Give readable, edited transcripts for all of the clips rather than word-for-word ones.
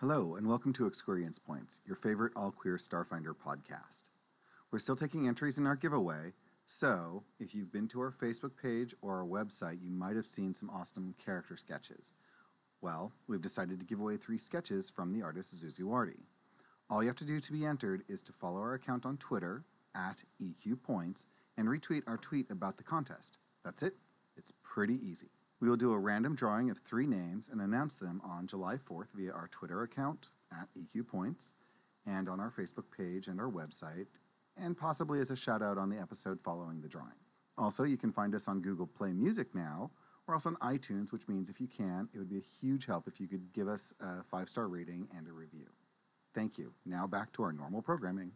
Hello, and welcome to ExQueeriencePoints, your favorite all-queer Starfinder podcast. We're still taking entries in our giveaway, so if you've been to our Facebook page or our website, you might have seen some awesome character sketches. Well, we've decided to give away 3 sketches from the artist Zuzuwardi. All you have to do to be entered is to follow our account on Twitter, @EQPoints, and retweet our tweet about the contest. That's it. It's pretty easy. We will do a random drawing of 3 names and announce them on July 4th via our Twitter account, @EQPoints, and on our Facebook page and our website, and possibly as a shout-out on the episode following the drawing. Also, you can find us on Google Play Music now. We're also on iTunes, which means if you can, it would be a huge help if you could give us a 5-star rating and a review. Thank you. Now back to our normal programming.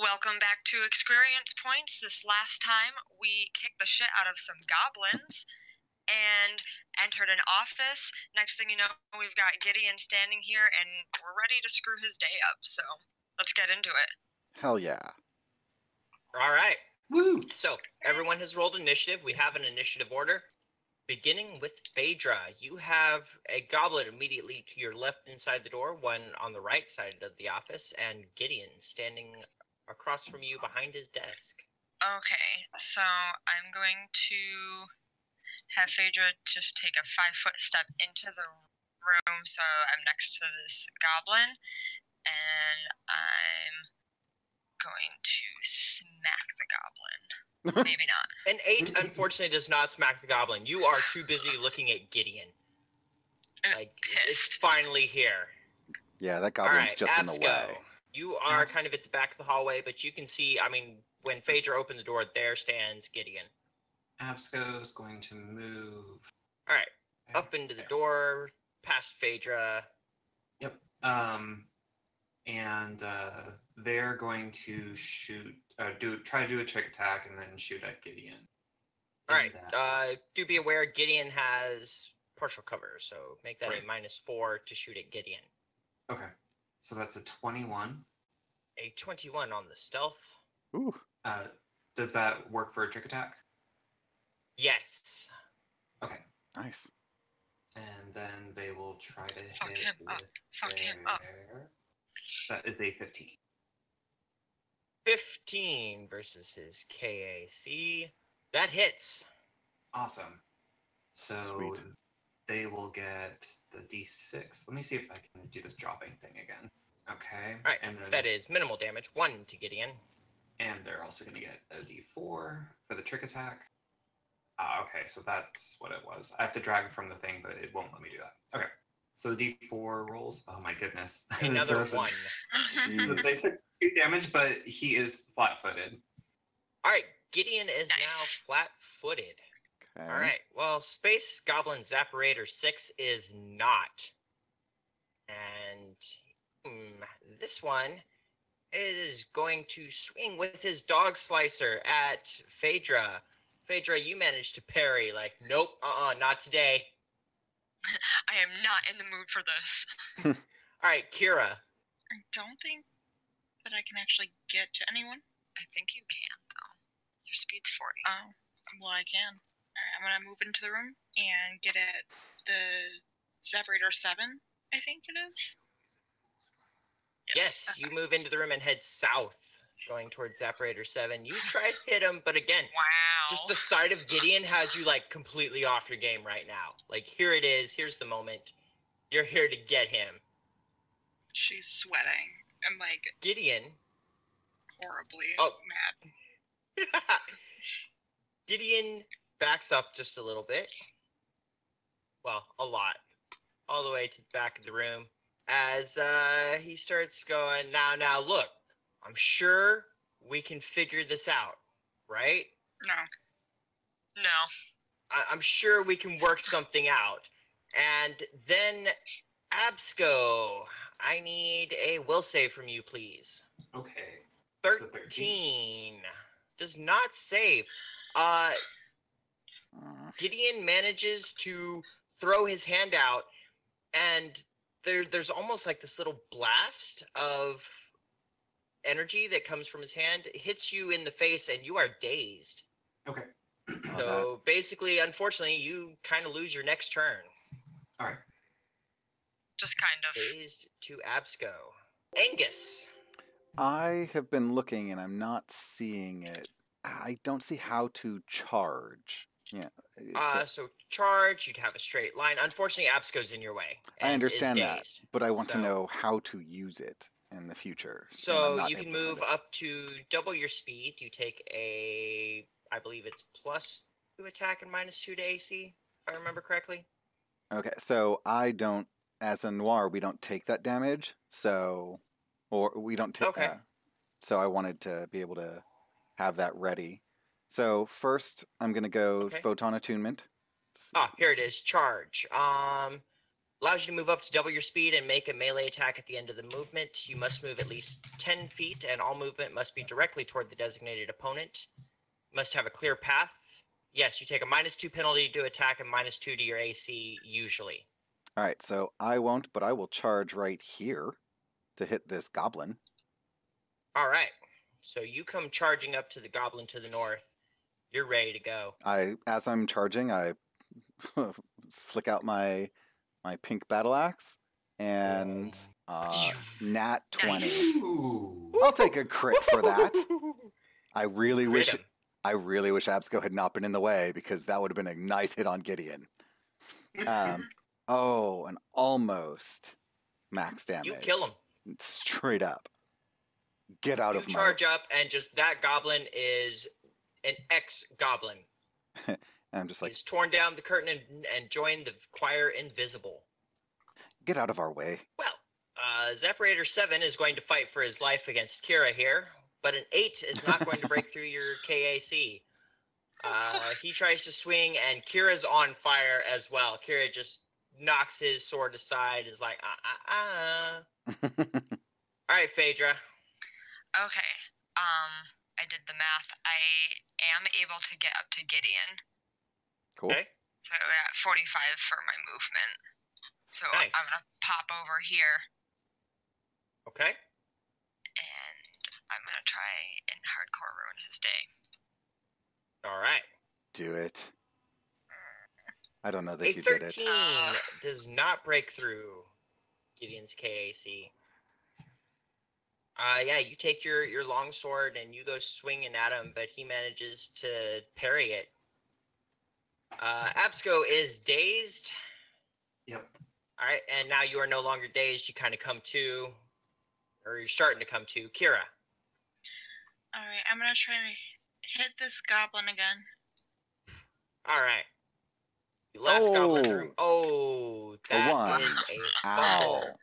Welcome back to Experience Points. This last time, we kicked the shit out of some goblins and entered an office. Next thing you know, we've got Gideon standing here, and we're ready to screw his day up. So let's get into it. Hell yeah. All right. Woo! So everyone has rolled initiative. We have an initiative order. Beginning with Phaedra, you have a goblin immediately to your left inside the door, one on the right side of the office, and Gideon standing across from you behind his desk. Okay, so I'm going to have Phaedra just take a 5-foot step into the room, so I'm next to this goblin, and I'm going to smack the goblin. Maybe not. An 8, unfortunately, does not smack the goblin. You are too busy looking at Gideon. Like, it's finally here. Yeah, that goblin's right, just in the Absco. way. You are kind of at the back of the hallway, but you can see, when Phaedra opened the door, there stands Gideon. Absco's going to move. All right, up into the door, past Phaedra. Yep. And they're going to shoot, try to do a trick attack and then shoot at Gideon. All right. Do be aware Gideon has partial cover, so make that a -4 to shoot at Gideon. Okay. So that's a 21. A 21 on the stealth. Ooh. Does that work for a trick attack? Yes. Okay. Nice. And then they will try to Fuck hit him up. Fuck him up. That is a 15. 15 versus his KAC. That hits. Awesome. So Sweet. they will get the D6. Let me see if I can do this dropping thing again. Okay. All right. And then, that is minimal damage. 1 to Gideon. and they're also going to get a D4 for the trick attack. Okay, so that's what it was. I have to drag it from the thing, but it won't let me do that. Okay. So the D4 rolls. Oh my goodness. Another So 1. So Jeez. they took 2 damage, but he is flat-footed. All right. Gideon is now Nice. flat-footed. Okay. All right. Well, Space Goblin Zapparator 6 is not. And this one is going to swing with his dog slicer at Phaedra. Phaedra, you managed to parry. Like, nope, not today. I am not in the mood for this. All right, Kira. I don't think that I can actually get to anyone. I think you can, though. Your speed's 40. Oh, well, I can. All right, I'm going to move into the room and get at the separator 7, I think it is. Yes, you move into the room and head south, going towards Zapparator 7. You try to hit him, but again, Wow. just the sight of Gideon has you, like, completely off your game right now. Like, here it is. Here's the moment. You're here to get him. She's sweating. I'm like Gideon. horribly mad. Gideon backs up just a little bit. Well, a lot. All the way to the back of the room. As he starts going, now, look. I'm sure we can figure this out, right? No. I'm sure we can work something out. And then, Absco, I need a will save from you, please. Okay. It's a 13. Does not save. Gideon manages to throw his hand out, and there's almost like this little blast of energy that comes from his hand. It hits you in the face, and you are dazed. Okay. So basically, unfortunately, you kind of lose your next turn. All right. Just kind of. Dazed to Absco. Angus. I have been looking and I'm not seeing it. I don't see how to charge. Yeah. So charge, you'd have a straight line. Unfortunately, Absco's in your way. I understand is that, dazed. but I want to So- know how to use it in the future. and I'm So not you able can to find move it. up to double your speed. You take I believe it's +2 attack and -2 to AC, if I remember correctly. Okay, so I don't, as a Noir, we don't take that damage, so, or we don't take, Okay. so I wanted to be able to have that ready. So first, I'm going to go Okay. Photon Attunement. Here it is. Charge. Allows you to move up to double your speed and make a melee attack at the end of the movement. You must move at least 10 feet, and all movement must be directly toward the designated opponent. Must have a clear path. Yes, you take a -2 penalty to attack and -2 to your AC usually. All right, so I won't, but I will charge right here to hit this goblin. All right. So you come charging up to the goblin to the north. You're ready to go. As I'm charging, I flick out my pink battle axe and nat 20. Nice. Ooh. I'll take a crit for that. I really Crit wish him. Absco had not been in the way, because that would have been a nice hit on Gideon. An almost max damage. You kill him. Straight up. Get out You of my... charge up, and just that goblin is an ex-goblin. I'm just like, He's torn down the curtain and joined the choir invisible. get out of our way. Well, Zaparator 7 is going to fight for his life against Kira here, but an 8 is not going to break through your KAC. He tries to swing, and Kira's on fire as well. Kira just knocks his sword aside, is like, All right, Phaedra. Okay. I did the math. I am able to get up to Gideon. Cool. Okay. So at 45 for my movement. So Nice. I'm gonna pop over here Okay. and I'm gonna try and hardcore ruin his day. All right. Do it. I don't know that A you did 13 it. does not break through Gideon's KAC. Yeah, you take your long sword and you go swinging at him, but he manages to parry it. Absco is dazed. Yep. All right, and now you are no longer dazed. You kind of come to, or you're starting to come to. Kira. All right, I'm gonna try to hit this goblin again. All right. You last goblin Oh. room. Oh, A that one. is a Ow. fumble.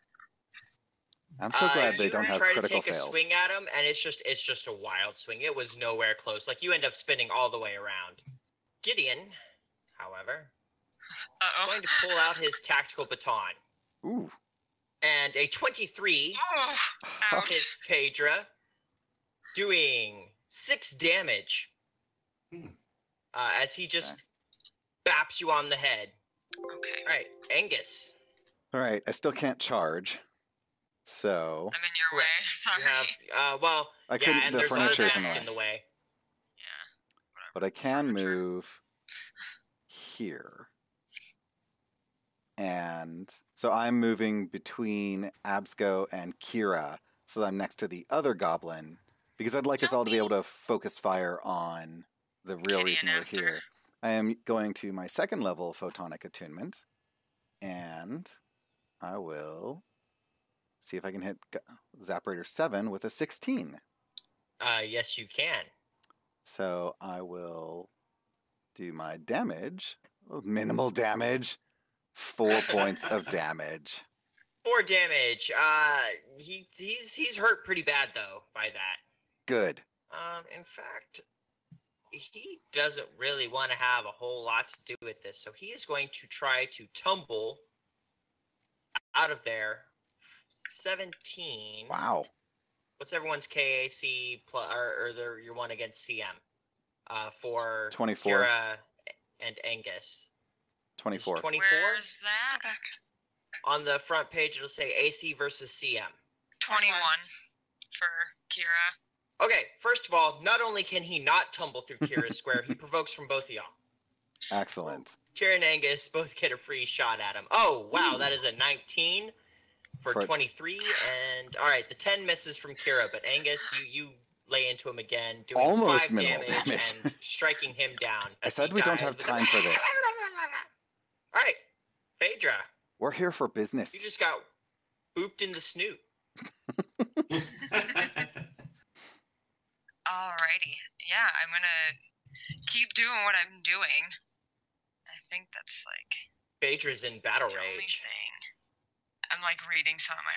I'm so glad they You don't have try critical to take fails. a swing at him, and it's just a wild swing. It was nowhere close. Like, you end up spinning all the way around. Gideon, however, is going to pull out his tactical baton, Ooh. and a 23 Oh, ouch. hits Phaedra, doing 6 damage. Hmm. As he just Okay. baps you on the head. Okay. All right, Angus. All right, I still can't charge. So I'm in your way. Sorry. You have, I couldn't. and The there's furniture other is in the desk way. in the way. Yeah. But I can Furniture. move here. And so I'm moving between Absco and Kira, so that I'm next to the other goblin, because I'd like us all to be able to focus fire on the real Gideon reason we're after. here. I am going to my second level photonic attunement, and I will see if I can hit Zaparator 7 with a 16. Yes, you can. So I will do my damage. Minimal damage. 4 points of damage. 4 damage. He's hurt pretty bad though by that. Good. In fact, he doesn't really want to have a whole lot to do with this, so he is going to try to tumble out of there. 17. Wow. What's everyone's KAC plus, or your one against CM? For 24. Kira and Angus. 24. 24. Where's Go that? back. On the front page, it'll say AC versus CM. 21 for Kira. Okay, first of all, not only can he not tumble through Kira's square, he provokes from both of y'all. Excellent. Kira and Angus both get a free shot at him. Oh, wow, that is a 19 for 23. And, all right, the 10 misses from Kira, but Angus, you lay into him again, doing Almost 5 minimal damage damage. and striking him down. I as said he we don't dies have with time for this. All right, Phaedra, We're here for business. you just got booped in the snoot. Alrighty. Yeah, I'm gonna keep doing what I'm doing. I think that's like Phaedra's in battle the only rage. thing. I'm like reading some of my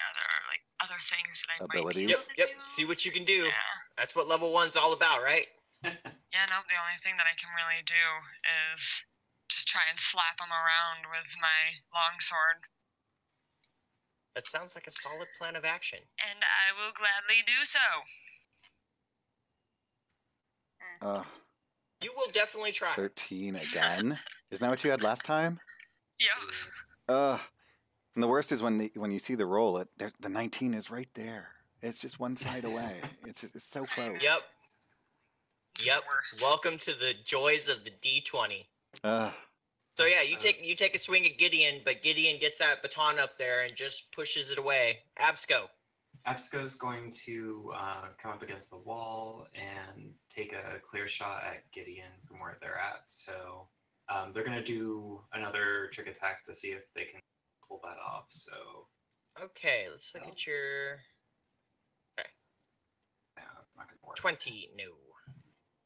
other things that I Abilities? might be Yep, able to yep. do. See what you can do. Yeah. That's what level 1's all about, right? Yeah, no, the only thing that I can really do is just try and slap him around with my longsword. That sounds like a solid plan of action. And I will gladly do so. You will definitely try. 13 again. Isn't that what you had last time? Yep. And the worst is when you see the roll, the 19 is right there. It's just one side away. It's so close. Yep. It's Yep. the worst. Welcome to the joys of the D20. Uh, So yeah, you take a swing at Gideon, but Gideon gets that baton up there and just pushes it away. Absco. Absco's going to come up against the wall and take a clear shot at Gideon from where they're at. So they're going to do another trick attack to see if they can pull that off. So Okay, let's look at your yeah, that's not going to work. 20. No.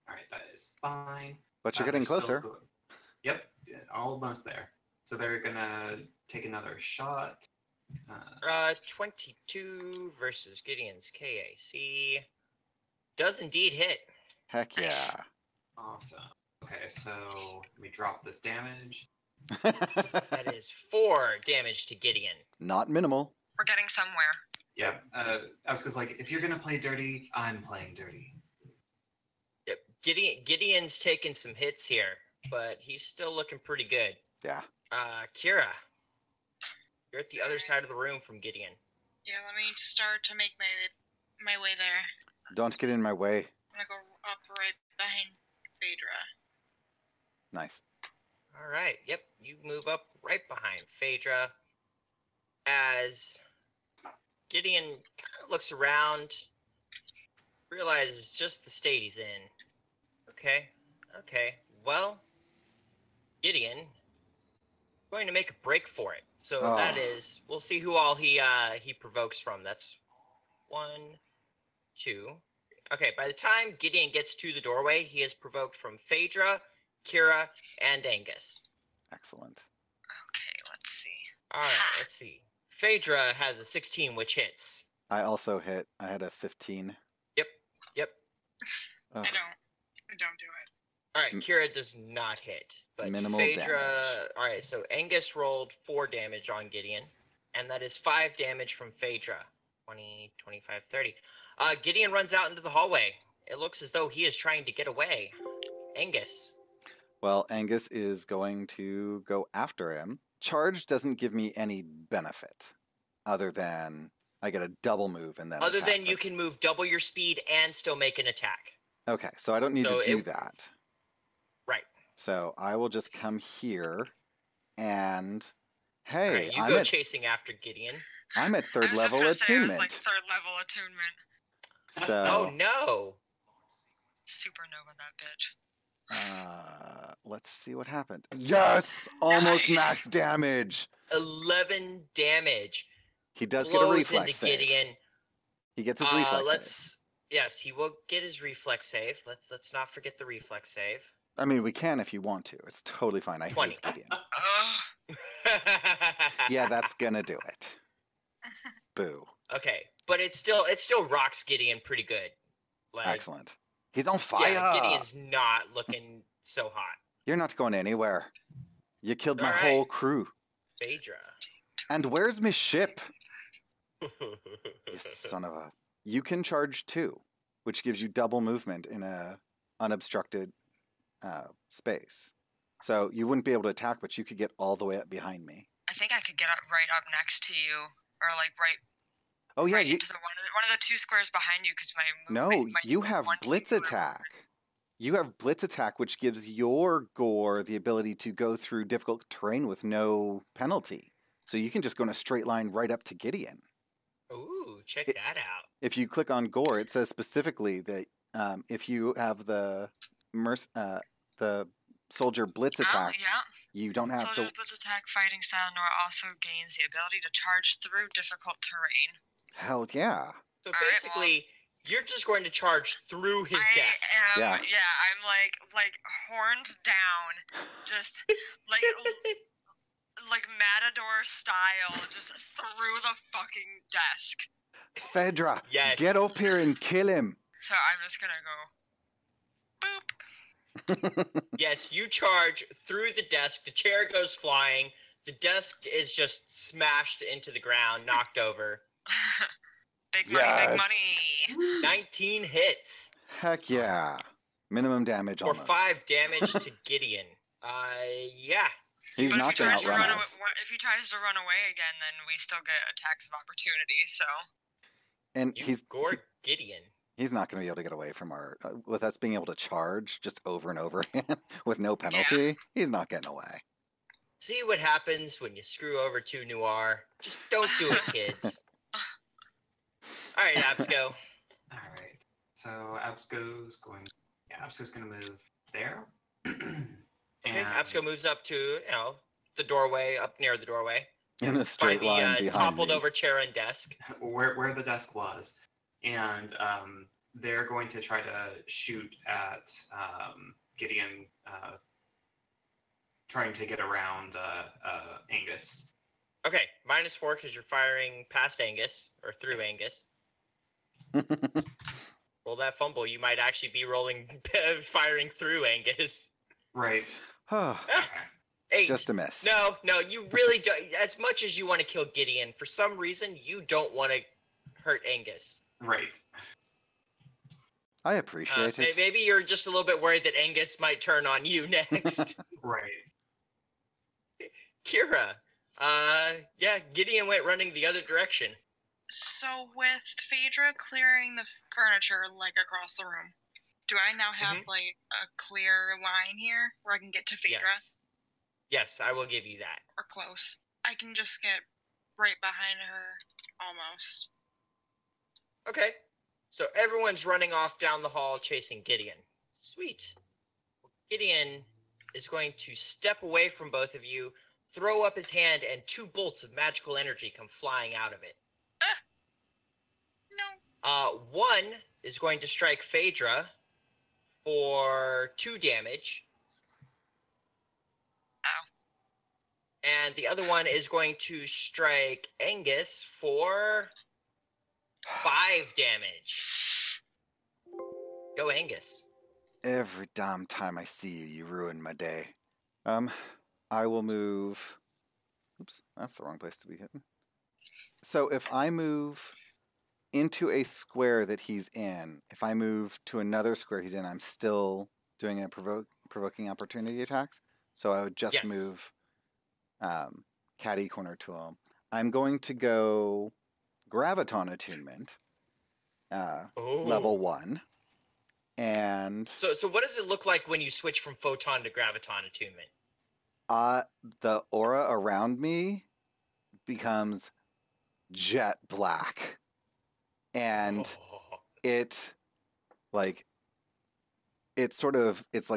All right, that is fine. but you're getting They're still closer. Yep, almost there. So they're going to take another shot. 22 versus Gideon's KAC does indeed hit. Heck yeah. Awesome. Okay, so we drop this damage. That is 4 damage to Gideon. Not minimal. We're getting somewhere. Yeah, Absco's like, if you're going to play dirty, I'm playing dirty. Yep. Gideon's taking some hits here, but he's still looking pretty good. Yeah. Kira, you're at the other side of the room from Gideon. Yeah, let me start to make my way there. Don't get in my way. I'm gonna go up right behind Phaedra. Nice. All right. Yep. You move up right behind Phaedra as Gideon kind of looks around, realizes just the state he's in. Okay. Well, Gideon going to make a break for it. So that is, we'll see who all he provokes from. That's 1, 2. Okay, by the time Gideon gets to the doorway, he is provoked from Phaedra, Kira, and Angus. Excellent. Okay, let's see. All right, let's see. Phaedra has a 16, which hits. I also hit. I had a 15. Yep. Ugh. I don't do it. All right, Kira does not hit, but Minimal Phaedra. damage. All right, so Angus rolled 4 damage on Gideon, and that is 5 damage from Phaedra. 20, 25, 30. Gideon runs out into the hallway. It looks as though he is trying to get away. Angus. Well, Angus is going to go after him. Charge doesn't give me any benefit, other than I get a double move and then Other attack. than you can move double your speed and still make an attack. Okay, so I don't need So to do it- that. Right. So I will just come here and All hey, right, you I'm go at chasing after Gideon. I'm at I third was just level gonna say, I was attunement. like third level attunement. So Oh no! Supernova that bitch. let's see what happens. Yes, almost Nice. max damage. 11 damage. He does get a Blows reflex into save. Gideon. He gets his reflex Let's. save. Yes, he will get his reflex save. Let's not forget the reflex save. I mean, we can if you want to. It's totally fine. I 20. hate Gideon. Ugh. Yeah, that's gonna do it. Boo. Okay, but it still rocks Gideon pretty good. Like, Excellent. He's on fire. yeah, Gideon's not looking so hot. You're not going anywhere. You killed my All right. whole crew. Phaedra. And where's my ship? You son of a... You can charge 2, which gives you double movement in a unobstructed space. So you wouldn't be able to attack, but you could get all the way up behind me. I I think I could get right up next to you, or like right. Oh yeah, right into the one of the 2 squares behind you, because my movement. no, you have blitz attack. You have blitz attack, which gives your gore the ability to go through difficult terrain with no penalty. So you can just go in a straight line right up to Gideon. Ooh, check that out. If you click on gore, it says specifically that if you have the soldier blitz attack, you don't have Soldier blitz attack fighting style, Nuar also gains the ability to charge through difficult terrain. Hell yeah. So basically, you're just going to charge through his desk. Yeah, I'm like horns down, just like Matador style, just through the fucking desk. Phaedra, get up here and kill him. So I'm just gonna go, boop. Yes, you charge through the desk. The chair goes flying. The desk is just smashed into the ground, knocked over. Big money. 19 hits. Heck yeah. Minimum damage or almost. 5 damage to Gideon. Yeah. He's not going to outrun us. If he tries to run away again, then we still get attacks of opportunity, so. And he's gored Gideon. He's not going to be able to get away from our, with us being able to charge just over and over again with no penalty. Yeah. He's not getting away. See what happens when you screw over 2 Nuar. Just don't do it, kids. All right, Absco. All right. So Absco's going to move there. Okay, Absco moves up to, the doorway, up near the doorway. In a straight line behind toppled me. over chair and desk. Where the desk was. And they're going to try to shoot at Gideon, trying to get around Angus. Okay, -4 because you're firing past Angus, or through Angus. Roll that fumble. You might actually be firing through Angus. Right. It's just a miss. No, you really don't. As much as you want to kill Gideon, for some reason, you don't want to hurt Angus. Right. I appreciate it. Maybe you're just a little bit worried that Angus might turn on you next. Right. Kira. Gideon went running the other direction. So with Phaedra clearing the furniture, across the room, do I now have, a clear line here where I can get to Phaedra? Yes, I will give you that. Or close. I can just get right behind her, almost. Okay. So everyone's running off down the hall chasing Gideon. Sweet. Gideon is going to step away from both of you, throw up his hand, and 2 bolts of magical energy come flying out of it. No. 1 is going to strike Phaedra for 2 damage. Ow. And the other one is going to strike Angus for 5 damage. Go Angus. Every damn time I see you, you ruin my day. I will move. Oops, that's the wrong place to be hitting. So if I move into a square that he's in, if I move to another square he's in, I'm still doing a provoking opportunity attacks. So I would just move catty corner to him. I'm going to go Graviton Attunement, level 1. And so what does it look like when you switch from Photon to Graviton Attunement? The aura around me becomes jet black. And it's like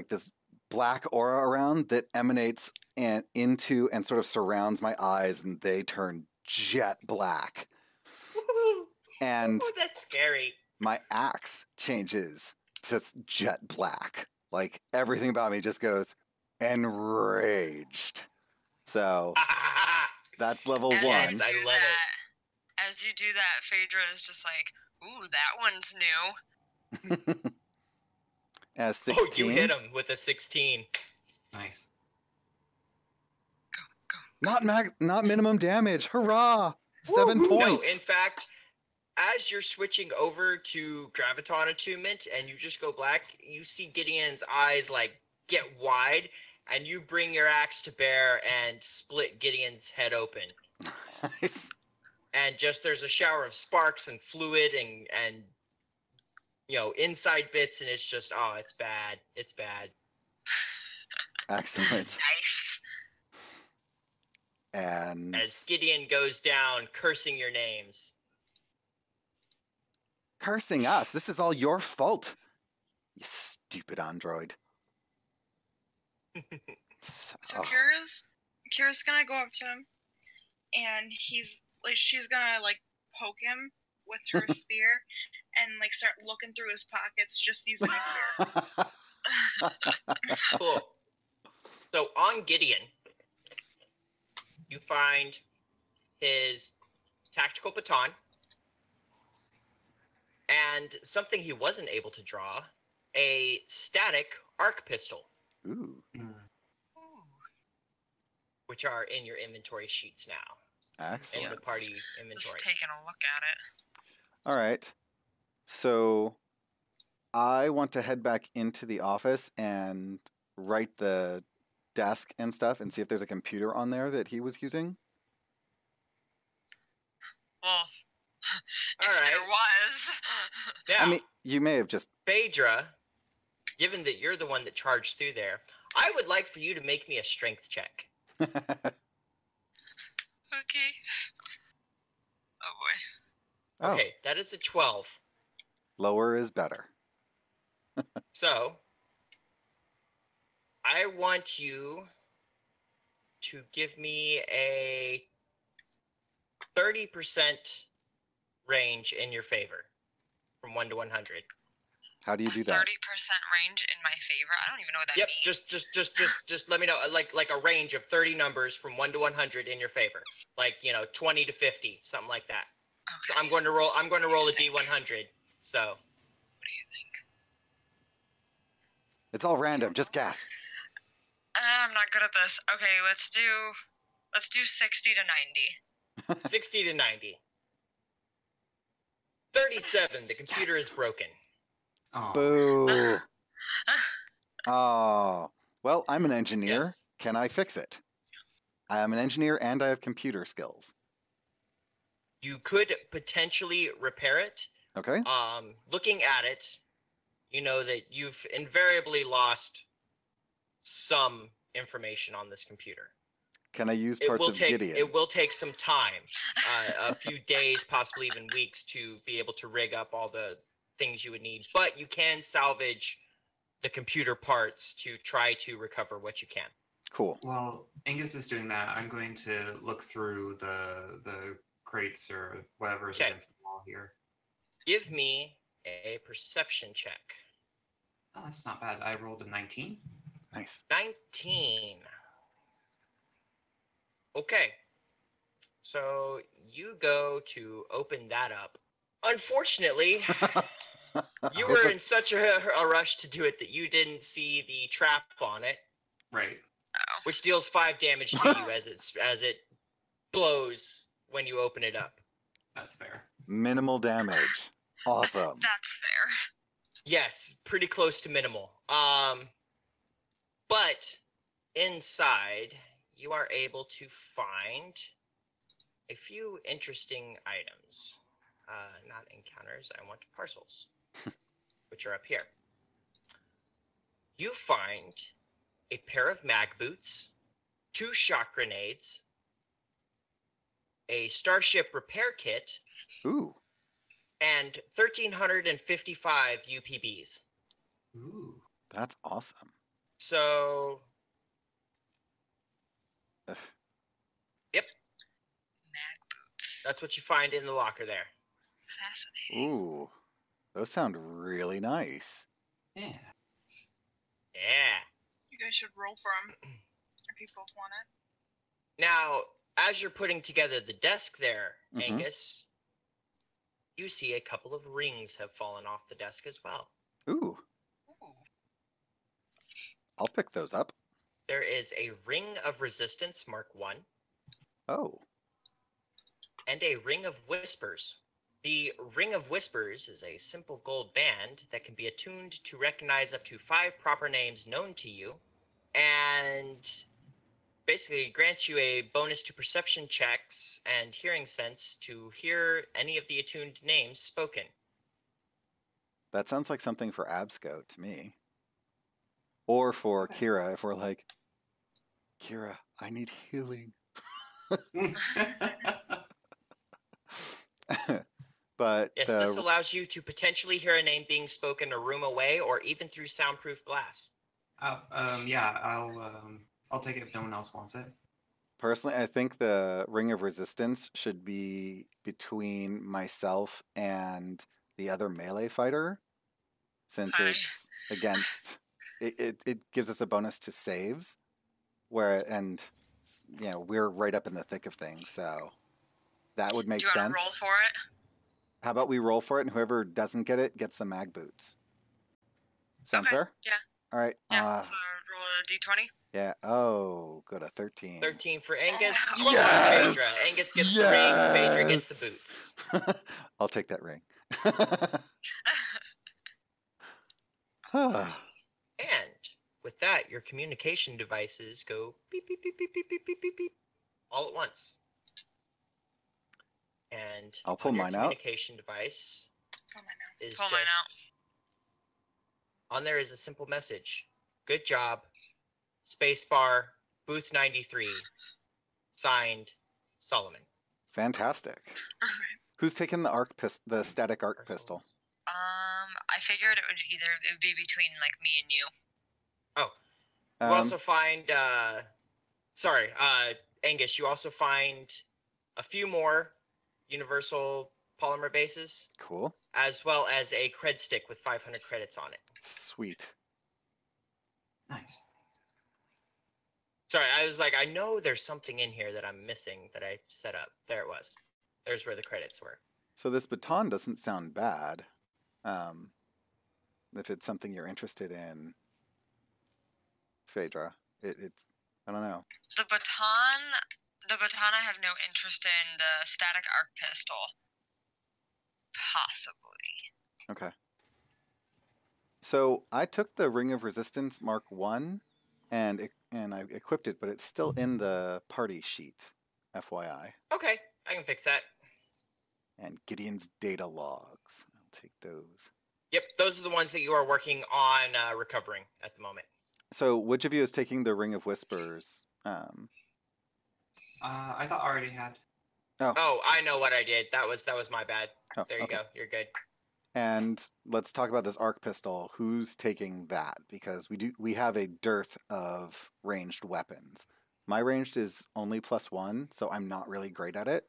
this black aura around that emanates into and sort of surrounds my eyes, and they turn jet black. And that's scary. My axe changes to jet black. Like everything about me just goes enraged. So that's level 1. I love it. As you do that, Phaedra is just like, ooh, that one's new. As 16. Oh, you hit him with a 16. Nice. Go. Not minimum damage. Hurrah! 7 points. No, in fact, as you're switching over to Graviton Attunement and you just go black, you see Gideon's eyes get wide, and you bring your axe to bear and split Gideon's head open. Nice. And just there's a shower of sparks and fluid and inside bits, and it's just it's bad. It's bad. Excellent. Nice. And As Gideon goes down, cursing your names. cursing us. This is all your fault. You stupid android. So Oh, Kira's gonna go up to him, and she's gonna poke him with her spear, and start looking through his pockets just using the spear. Cool. So on Gideon, you find his tactical baton and something he wasn't able to draw, a static arc pistol, Ooh. which are in your inventory sheets now. In Excellent. the party Just inventory. taking a look at it. All right. So I want to head back into the office and write the desk and stuff and see if there's a computer on there that he was using. Well, if All there right. was. Now, I mean, you may have just. Phaedra, given that you're the one that charged through there, I would like for you to make me a strength check. Okay. Oh boy. Oh, Okay, that is a 12. lower is better. So, I want you to give me a 30% range in your favor from 1 to 100. How do you do that? 30% range in my favor. I don't even know what that Yep, means. just let me know, like a range of 30 numbers from 1 to 100 in your favor. 20 to 50, something like that. So Okay. I'm going to roll a D100. So, What do you think? It's all random. Just guess. I'm not good at this. Okay, let's do 60 to 90. 60 to 90. 37, the computer Yes. is broken. Oh. Boo. Oh. Well, I'm an engineer. Yes. Can I fix it? I am an engineer and I have computer skills. You could potentially repair it. Okay. Looking at it, you know that you've invariably lost some information on this computer. Can I use It parts will of take Gideon? it will take some time, a few days, possibly even weeks, to be able to rig up all the things you would need. But you can salvage the computer parts to try to recover what you can. Cool. Well, Angus is doing that. I'm going to look through the crates or whatever's Okay. against the wall here. Give me a perception check. Oh, that's not bad. I rolled a 19. Nice. 19. Okay. So you go to open that up. Unfortunately, you were in such a rush to do it that you didn't see the trap on it, Right. which deals 5 damage to you as it blows when you open it up. That's fair. Minimal damage. Awesome. That's fair. Yes, pretty close to minimal. But inside, you are able to find a few interesting items. Not encounters, I want parcels, which are up here. You find a pair of mag boots, 2 shock grenades, a starship repair kit, Ooh. and 1,355 UPBs. Ooh. That's awesome. So, Ugh. yep, Mag boots. that's what you find in the locker there. Fascinating. Ooh. Those sound really nice. Yeah. Yeah. You guys should roll for him if you both want it. Now, as you're putting together the desk there, Mhm. Angus, you see a couple of rings have fallen off the desk as well. Ooh. Ooh. I'll pick those up. There is a Ring of Resistance Mark 1 Oh. and a Ring of Whispers. The Ring of Whispers is a simple gold band that can be attuned to recognize up to 5 proper names known to you and basically grants you a bonus to perception checks and hearing sense to hear any of the attuned names spoken. That sounds like something for Absco to me. Or for Kira, if we're like, Kira, I need healing. But Yes, this allows you to potentially hear a name being spoken a room away or even through soundproof glass. Yeah, I'll take it if no one else wants it. personally, I think the Ring of Resistance should be between myself and the other melee fighter, since Hi. it's against. It gives us a bonus to saves, and we're right up in the thick of things, so that would make Do you want sense. to roll for it? How about we roll for it, and whoever doesn't get it gets the mag boots. Sound Okay, fair? yeah. All right. Yeah, so roll a d20. Yeah. Oh, good. A 13. 13 for Angus. Oh. Well, Yes! Phaedra. Angus gets the ring. Phaedra gets the boots. I'll take that ring. And with that, your communication devices go beep, beep, beep, beep, beep, beep, beep, beep, beep, all at once. And I'll pull on your mine out. communication device Pull mine out. is Pull just mine out. on there is a simple message. Good job. Spacebar, booth 93. Signed, Solomon. Fantastic. Alright. Who's taking the static arc pistol? I figured it would be between like me and you. You also find, Angus, you also find a few more universal polymer bases, Cool. as well as a cred stick with 500 credits on it. Sweet. Nice. Sorry, I was like, I know there's something in here that I'm missing that I set up. There it was. There's where the credits were. So this baton doesn't sound bad. If it's something you're interested in, Phaedra, it's I don't know. The baton I have no interest in. The static arc pistol, possibly. Okay. So I took the Ring of Resistance Mark 1 and I equipped it, but it's still in the party sheet, FYI. Okay, I can fix that. And Gideon's data logs. I'll take those. Yep, those are the ones that you are working on recovering at the moment. So which of you is taking the Ring of Whispers? I thought I already had. Oh, I know what I did. That was my bad. Oh, There you okay. go. You're good. And let's talk about this arc pistol. Who's taking that? Because we have a dearth of ranged weapons. My ranged is only +1, so I'm not really great at it.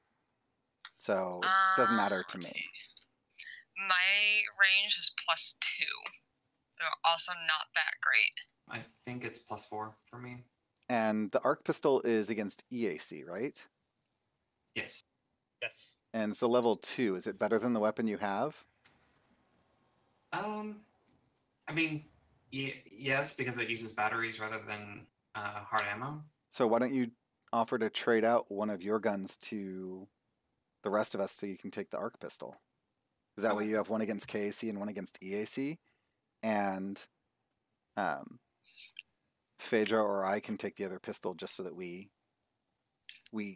So it doesn't matter to let's me. see. My range is +2. So also not that great. I think it's +4 for me. And the arc pistol is against EAC, right? Yes. Yes. And so level 2, is it better than the weapon you have? I mean, yes, because it uses batteries rather than hard ammo. So why don't you offer to trade out one of your guns to the rest of us so you can take the arc pistol? Because that way you have one against KAC and one against EAC. And Phaedra or I can take the other pistol just so that we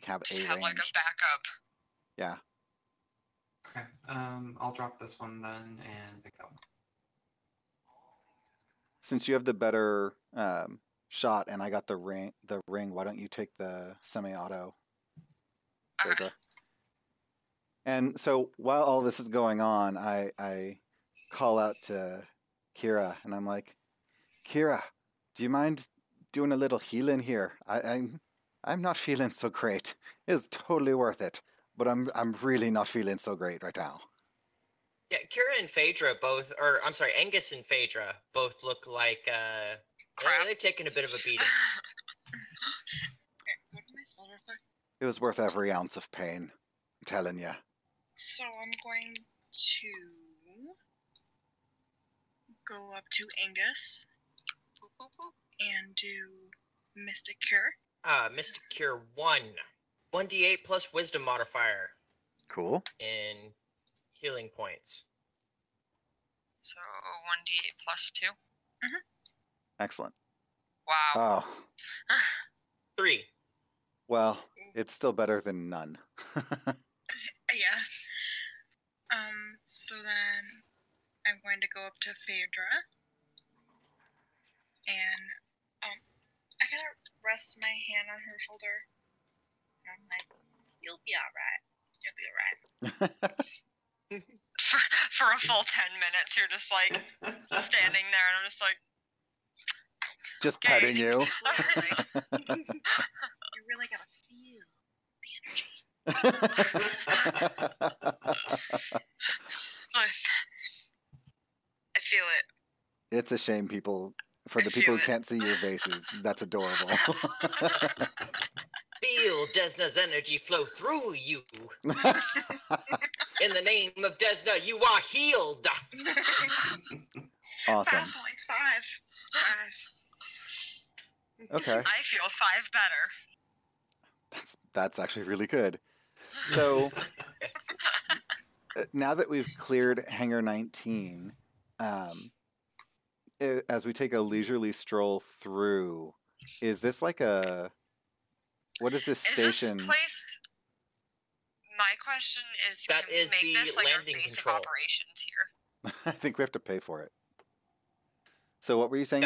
have Just a have range. like a backup. Yeah. Okay. I'll drop this one then and pick that one. Since you have the better shot and I got the ring, why don't you take the semi-auto, Phaedra? Okay. And so while all this is going on, I call out to Kira and I'm like, Kira, do you mind doing a little healing here? I'm not feeling so great. It's totally worth it, but I'm really not feeling so great right now. Yeah, Kira and Phaedra both, or I'm sorry, Angus and Phaedra both look like Crap. they've taken a bit of a beating. Okay, go to my spell real quick. It was worth every ounce of pain. I'm telling you. So I'm going to go up to Angus and do Mystic Cure. Mystic Cure 1. 1d8 plus Wisdom modifier Cool. in healing points. So 1d8 +2. Excellent. Wow. Oh, 3. well, it's still better than none. Yeah. So then I'm going to go up to Phaedra. And I kind of rest my hand on her shoulder. And I'm like, you'll be alright. You'll be alright. For a full 10 minutes, you're just like standing there, and I'm just like, Just Okay. petting you. You really gotta feel the energy. I feel it. It's a shame, people. For I the people who feel it. can't see your faces, that's adorable. Feel Desna's energy flow through you. In the name of Desna, you are healed. Awesome. 5 points. 5. Okay, I feel 5 better. that's actually really good. So now that we've cleared Hangar 19, as we take a leisurely stroll through, is this like a... What is this station? Is this place... My question is, That can is we make the this like our landing base control. of operations here? I think we have to pay for it. So what were you saying?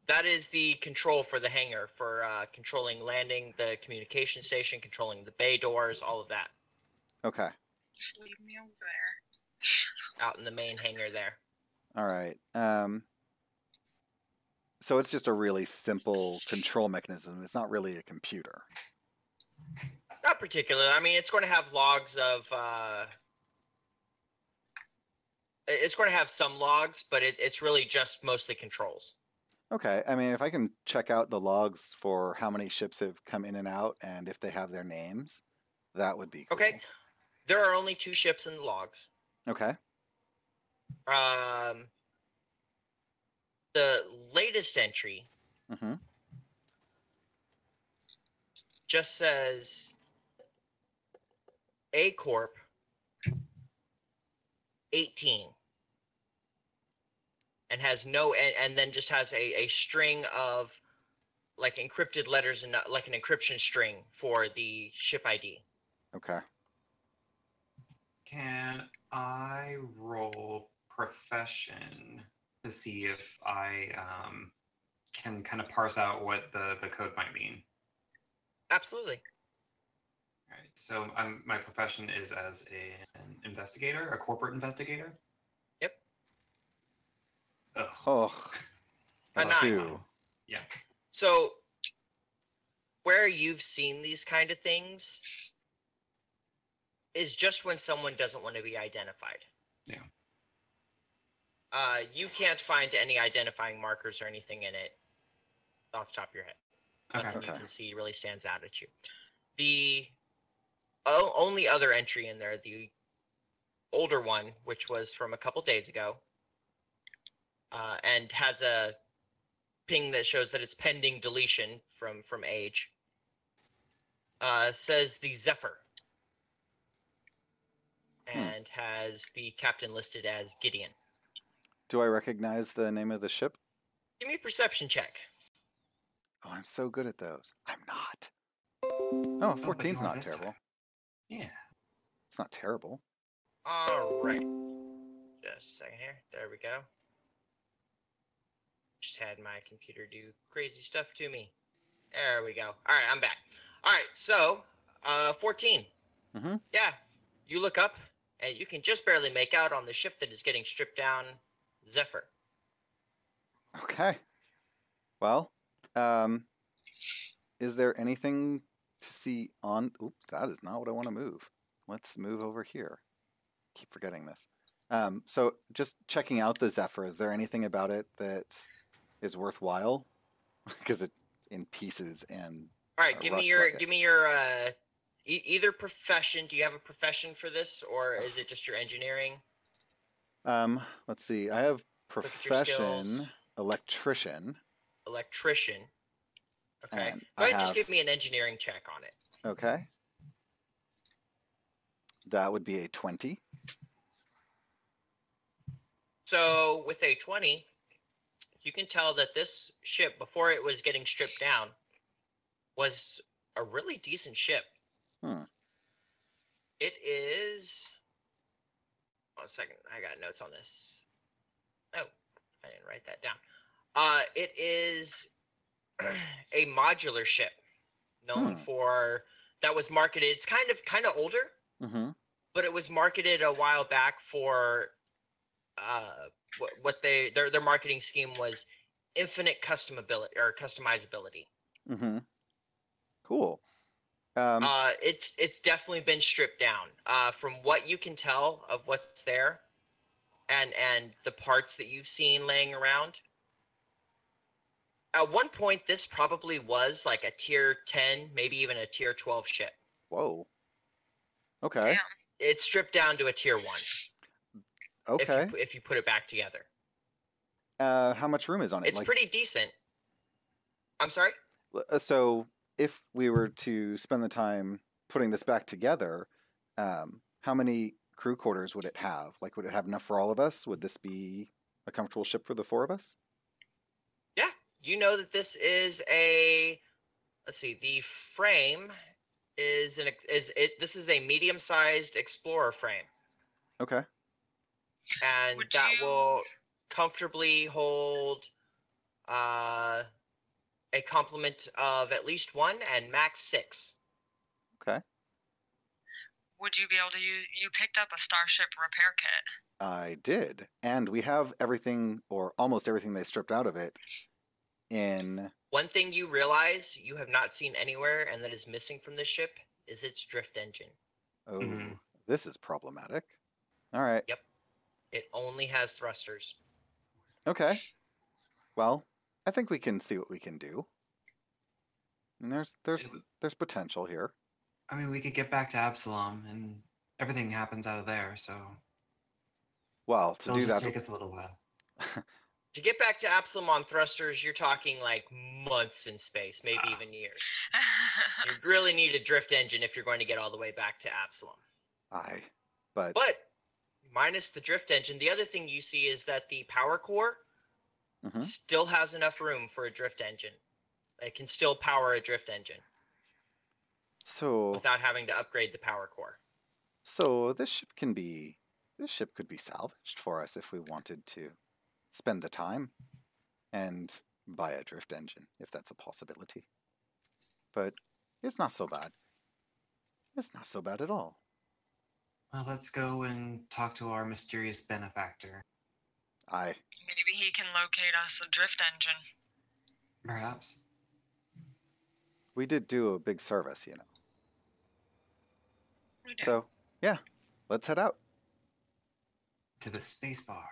That is the control for the hangar, for controlling landing, the communication station, controlling the bay doors, all of that. Okay. Just leave me over there. Out in the main hangar there. All right. So it's just a really simple control mechanism. It's not really a computer. Not particularly. I mean, it's going to have logs of... it's going to have some logs, but it's really just mostly controls. Okay. I mean, if I can check out the logs for how many ships have come in and out and if they have their names, that would be cool. Okay. There are only 2 ships in the logs. Okay. The latest entry Mm-hmm. just says A Corp 18 and has no and then just has a string of like encrypted letters and like an encryption string for the ship ID. Okay. Can I roll profession to see if I can kind of parse out what the code might mean? Absolutely. All right. So my profession is as an investigator, a corporate investigator. Yep. Ugh. Oh, A 2. Yeah. So where you've seen these kind of things is just when someone doesn't want to be identified. Yeah. You can't find any identifying markers or anything in it off the top of your head. Okay. Nothing you Okay. can see really stands out at you. The only other entry in there, the older one, which was from a couple days ago, and has a ping that shows that it's pending deletion from age, says the Zephyr, and has the captain listed as Gideon. Do I recognize the name of the ship? Give me a perception check. Oh, I'm so good at those. I'm not. Oh, 14's are not this terrible. time. Yeah. It's not terrible. All right. Just a second here. There we go. Just had my computer do crazy stuff to me. There we go. All right, I'm back. All right, so 14. Mhm. Yeah, you look up and you can just barely make out on the ship that is getting stripped down, Zephyr. Okay. Well, is there anything to see on... Oops, that is not what I want to move. Let's move over here. Keep forgetting this. So just checking out the Zephyr, is there anything about it that is worthwhile? Because it's in pieces and... All right, give me your either profession. Do you have a profession for this, or is it just your engineering? Let's see. I have at your profession, skills. electrician. Electrician. Okay. And Go I ahead and just have- give me an engineering check on it. Okay. That would be a 20. So with a 20, you can tell that this ship, before it was getting stripped down, was a really decent ship. It is... One second, I got notes on this. Oh, I didn't write that down. It is a modular ship known for... That was marketed... It's kind of older, but it was marketed a while back for... what their marketing scheme was infinite customability or customizability. Cool. It's definitely been stripped down. From what you can tell of what's there, and the parts that you've seen laying around. At one point, this probably was like a tier 10, maybe even a tier 12 ship. Whoa. Okay. Damn. It's stripped down to a tier 1. Okay. If you put it back together. How much room is on it? It's pretty decent. I'm sorry? So if we were to spend the time putting this back together, how many crew quarters would it have? Like, would it have enough for all of us? Would this be a comfortable ship for the 4 of us? Yeah. You know that this is a... Let's see. The frame is this is a medium-sized Explorer frame. Okay. And that will comfortably hold a complement of at least 1 and max 6. Okay. Would you be able to use... You picked up a Starship repair kit. I did. And we have everything, or almost everything they stripped out of it in... One thing you realize you have not seen anywhere and that is missing from this ship is its drift engine. Oh, this is problematic. All right. Yep. It only has thrusters. Okay. Well, I think we can see what we can do. And there's potential here. I mean, we could get back to Absalom, and everything happens out of there, so... Well, to It'll do just that... take us a little while. To get back to Absalom on thrusters, you're talking like months in space, maybe even years. You really need a drift engine if you're going to get all the way back to Absalom. Aye. But minus the drift engine, the other thing you see is that the power core still has enough room for a drift engine. It can still power a drift engine. So... Without having to upgrade the power core. So this ship could be salvaged for us if we wanted to spend the time and buy a drift engine, if that's a possibility. But it's not so bad. It's not so bad at all. Well, let's go and talk to our mysterious benefactor. Aye. Maybe he can locate us a drift engine. Perhaps. We did do a big service, you know. We did. So, yeah, let's head out. To the space bar.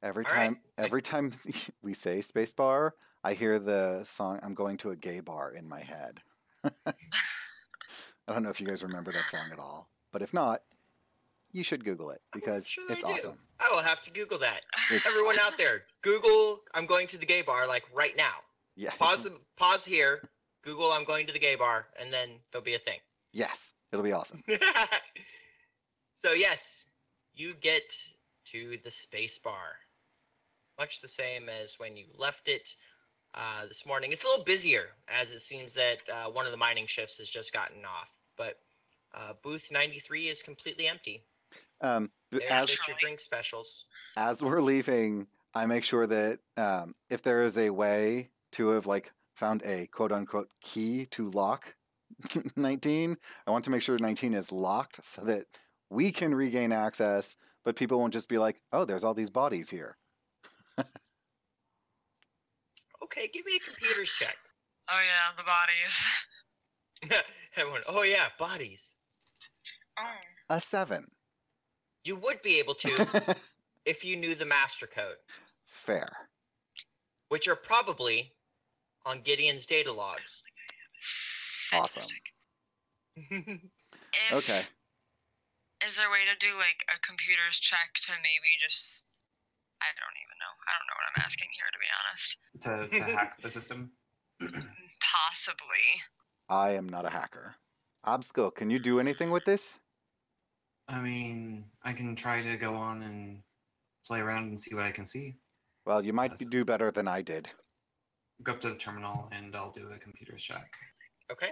Every All time right. we say space bar, I hear the song "I'm Going to a Gay Bar" in my head. I don't know if you guys remember that song at all, but if not, you should Google it because Sure it's I do. awesome. I will have to Google that. It's, Everyone out there, Google "I'm going to the gay bar" like right now. yeah. Pause here. Google "I'm going to the gay bar," and then there'll be a thing. Yes, it'll be awesome. So yes, you get to the space bar. Much the same as when you left it this morning. It's a little busier, as it seems that one of the mining shifts has just gotten off. But booth 93 is completely empty. There's your drink specials. As we're leaving, I make sure that if there is a way to have found a quote-unquote key to lock 19, I want to make sure 19 is locked so that we can regain access, but people won't just be like, oh, there's all these bodies here. Okay, give me a computers check. Oh yeah, the bodies. Everyone, oh yeah, bodies. Oh. A 7. You would be able to if you knew the master code, Fair. which are probably on Gideon's data logs. Awesome. Okay. Is there a way to do a computer's check to maybe just... I don't even know. I don't know what I'm asking here, to be honest. To hack the system? Possibly. I am not a hacker. Absco, can you do anything with this? I mean, I can try to go on and play around and see what I can see. Well, you might That's- do better than I did. Go up to the terminal and I'll do a computer's check. Okay.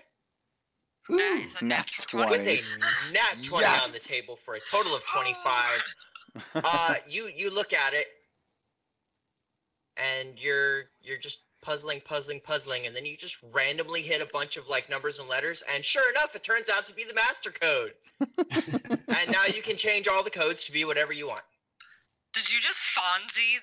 That is a Nat natural 20. With a nat 20 on the Yes! table for a total of 25. You look at it, and you're just puzzling, and then you just randomly hit a bunch of like numbers and letters, and sure enough, it turns out to be the master code. And now you can change all the codes to be whatever you want. Did you just Fonzie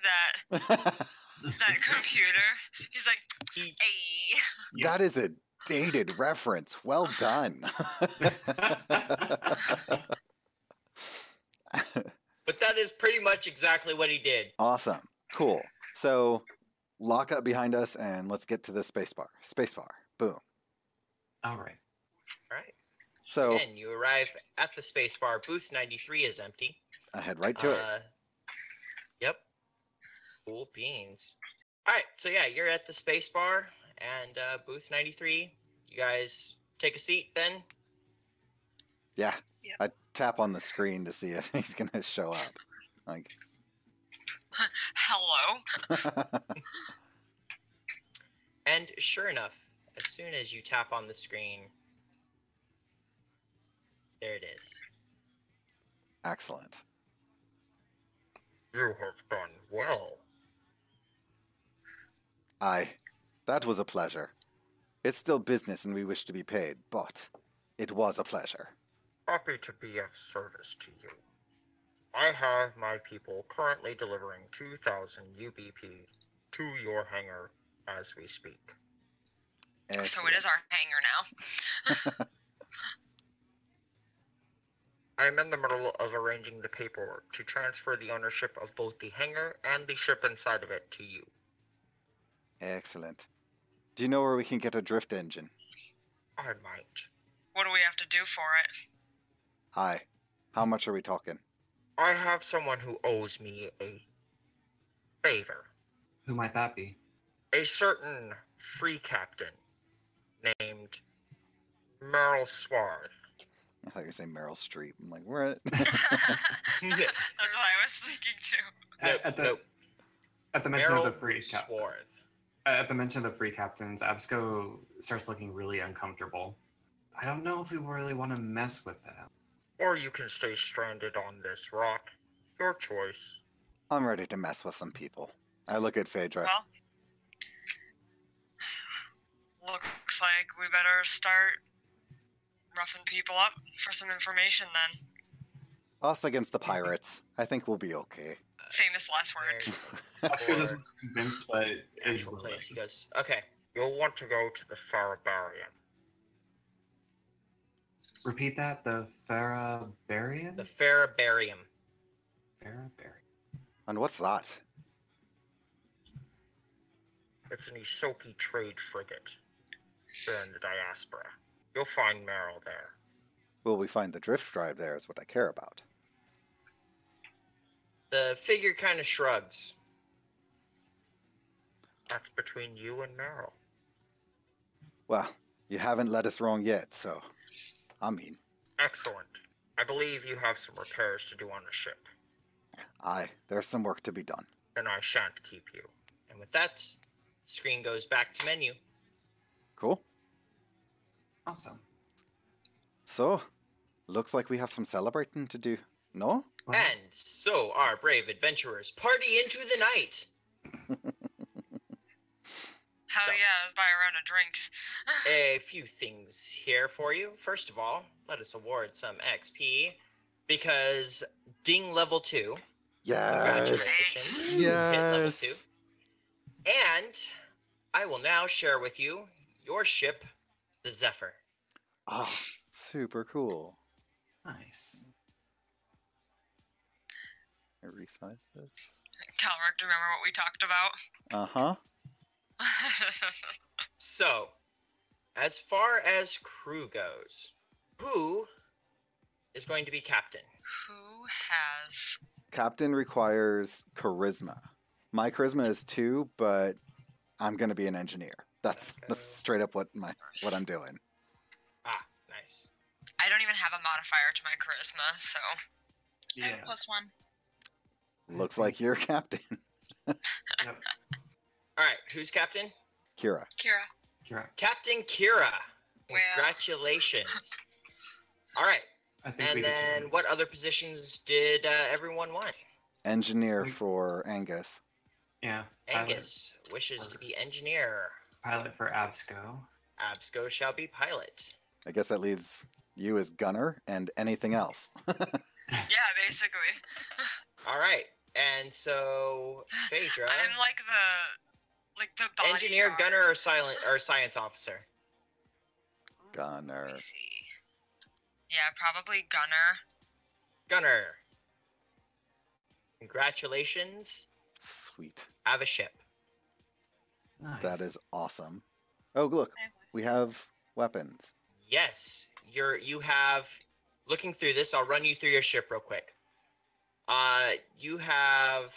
that computer? He's like, hey. That is a dated reference. Well done. But that is pretty much exactly what he did. Awesome. Cool. So lock up behind us and let's get to the spacebar. Spacebar. Boom. All right. All right. So Again, you arrive at the spacebar. Booth 93 is empty. I head right to it. Yep. Cool beans. All right, so yeah, you're at the spacebar and booth 93. You guys take a seat then. Yeah. Yep. I tap on the screen to see if he's going to show up. Like, Hello. And sure enough, as soon as you tap on the screen, there it is. excellent. You have done well. Aye. That was a pleasure. It's still business and we wish to be paid, but it was a pleasure. Happy to be of service to you. I have my people currently delivering 2,000 UBP to your hangar as we speak. So it Excellent. is our hangar now. I'm in the middle of arranging the paperwork to transfer the ownership of both the hangar and the ship inside of it to you. Excellent. Do you know where we can get a drift engine? I might. What do we have to do for it? Aye. How much are we talking? I have someone who owes me a favor. Who might that be? A certain free captain named Merrill Swarth. I thought you were saying Meryl Streep. I'm like, what? That's what I was thinking too. At the mention Merrill of the free Swarth. at the mention of the free captains, Absco starts looking really uncomfortable. I don't know if we really want to mess with them. Or you can stay stranded on this rock. Your choice. I'm ready to mess with some people. I look at Phaedra. Well, looks like we better start roughing people up for some information then. Us against the pirates. I think we'll be okay. Famous last words. Absco doesn't look convinced, but is Actual willing. place. He goes, okay, you'll want to go to the Farabarium. Repeat that. The Farabarian? The Farabarium. Farabarian. And what's that? It's an Isoki trade frigate. They're in the diaspora. You'll find Merrill there. Will we find the drift drive there is what I care about. The figure kind of shrugs. That's between you and Merrill. Well, you haven't led us wrong yet, so... I mean, Excellent. I believe you have some repairs to do on the ship. aye, there's some work to be done. Then I shan't keep you. And with that, screen goes back to menu. Cool. Awesome. So, looks like we have some celebrating to do. No? Well, And so our brave adventurers party into the night. Hell yeah, buy a round of drinks. A few things here for you. First of all, let us award some XP because ding level 2. Yes! Congratulations. You hit level 2. Yes! And I will now share with you your ship, the Zephyr. Oh, super cool. nice. I resize this. Calric, do you remember what we talked about? Uh-huh. So, as far as crew goes, who is going to be captain? Who has... Captain requires charisma. My charisma is 2, but I'm going to be an engineer. That's straight up what I'm doing. Ah, nice. I don't even have a modifier to my charisma, so... I have +1. Looks like you're captain. Yep. All right, who's captain? Kira. Kira. Captain Kira. Well. Congratulations. All right. I think we And did then too. what other positions did everyone want? Engineer for Angus. Yeah. Angus wishes to be engineer. Pilot for Absco. Absco shall be pilot. I guess that leaves you as gunner and anything else. Yeah, basically. All right. And so Phaedra, I'm like the bodyguard. engineer, gunner, or science officer? Ooh, Gunner. let me see. Yeah, probably gunner. Gunner. Congratulations. Sweet. Have a ship. Nice. That is awesome. Oh, look. We have weapons. Yes, you have. Looking through this, I'll run you through your ship real quick. You have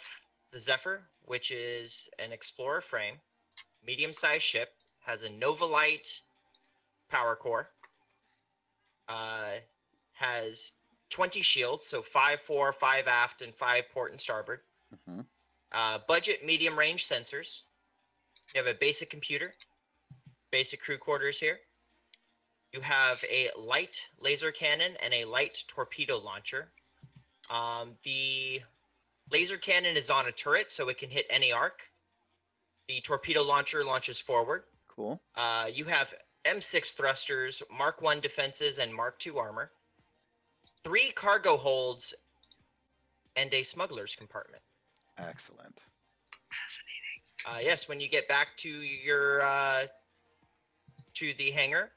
the Zephyr, which is an explorer frame, medium-sized ship, has a Nova Light power core, has 20 shields, so 5 fore, 5 aft, and 5 port and starboard. Hmm. Budget medium-range sensors. You have a basic computer, basic crew quarters here. You have a light laser cannon and a light torpedo launcher. The laser cannon is on a turret, so it can hit any arc. The torpedo launcher launches forward. Cool. You have M6 thrusters, Mark 1 defenses, and Mark 2 armor. 3 cargo holds, and a smuggler's compartment. Excellent. Fascinating. Yes, when you get back to your to the hangar,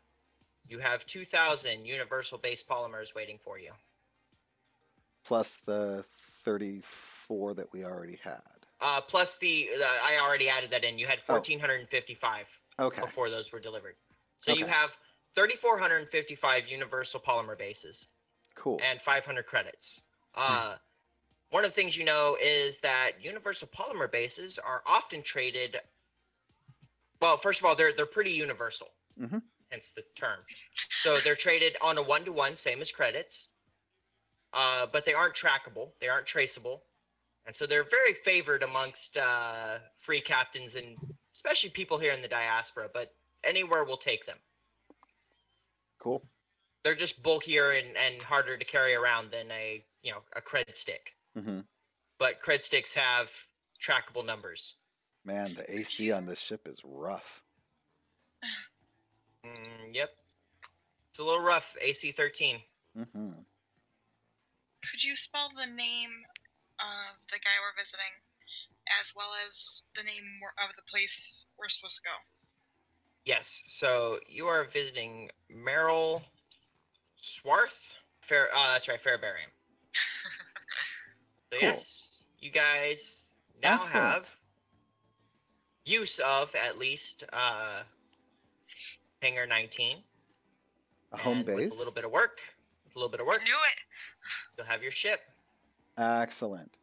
you have 2,000 universal base polymers waiting for you. Plus the 34 that we already had. Plus I already added that in. You had 1,455 Okay. before those were delivered. So you Okay. have 3,455 universal polymer bases Cool. and 500 credits. Nice. One of the things you know is that universal polymer bases are often traded. Well, first of all, they're pretty universal, Mm-hmm. hence the term. So they're traded on a 1-to-1, same as credits. But they aren't trackable. They aren't traceable. And so they're very favored amongst free captains and especially people here in the diaspora, but anywhere will take them. Cool. They're just bulkier and harder to carry around than a cred stick. Mm-hmm. But cred sticks have trackable numbers. Man, the AC on this ship is rough. Yep. It's a little rough, AC 13. Mm-hmm. Could you spell the name of the guy we're visiting, as well as the name of the place we're supposed to go? Yes, so you are visiting Merrill Swarth? That's right, Fairbury. So Cool. yes, you guys now Excellent. have use of at least Hangar 19. A home And base. With a little bit of work, Knew it. you'll have your ship. Excellent.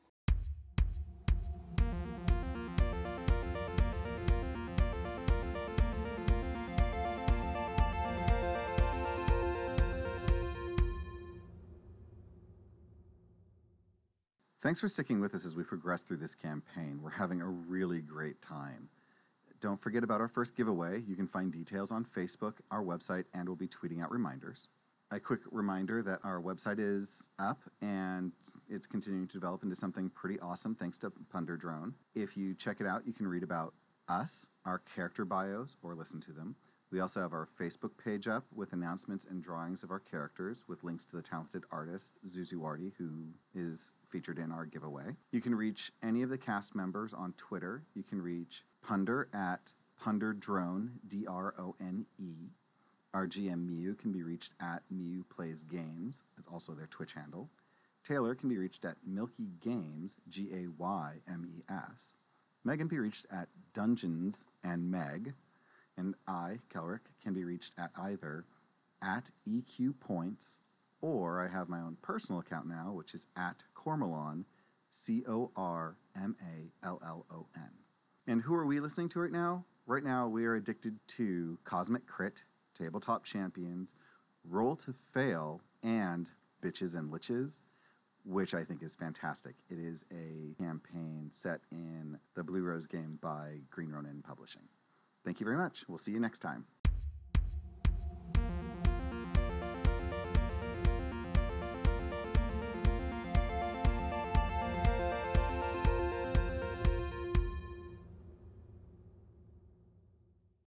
Thanks for sticking with us as we progress through this campaign. We're having a really great time. Don't forget about our first giveaway. You can find details on Facebook, our website, and we'll be tweeting out reminders. A quick reminder that our website is up and it's continuing to develop into something pretty awesome thanks to Punder Drone. If you check it out, you can read about us, our character bios, or listen to them. We also have our Facebook page up with announcements and drawings of our characters with links to the talented artist Zuzuardi, who is featured in our giveaway. You can reach any of the cast members on Twitter. You can reach Punder at PunderDrone, Drone. Our GM Miu can be reached at Miu Plays Games. That's also their Twitch handle. Taylor can be reached at Milky Games, Gaymes. Meg can be reached at Dungeons and Meg. And I, Kelric, can be reached at either at EQPoints, or I have my own personal account now, which is at Cormallon, Cormallon. And who are we listening to right now? Right now, we are addicted to Cosmic Crit, Tabletop Champions, Roll to Fail, and Bitches and Liches. which I think is fantastic. It is a campaign set in the Blue Rose game by Green Ronin Publishing. Thank you very much. We'll see you next time.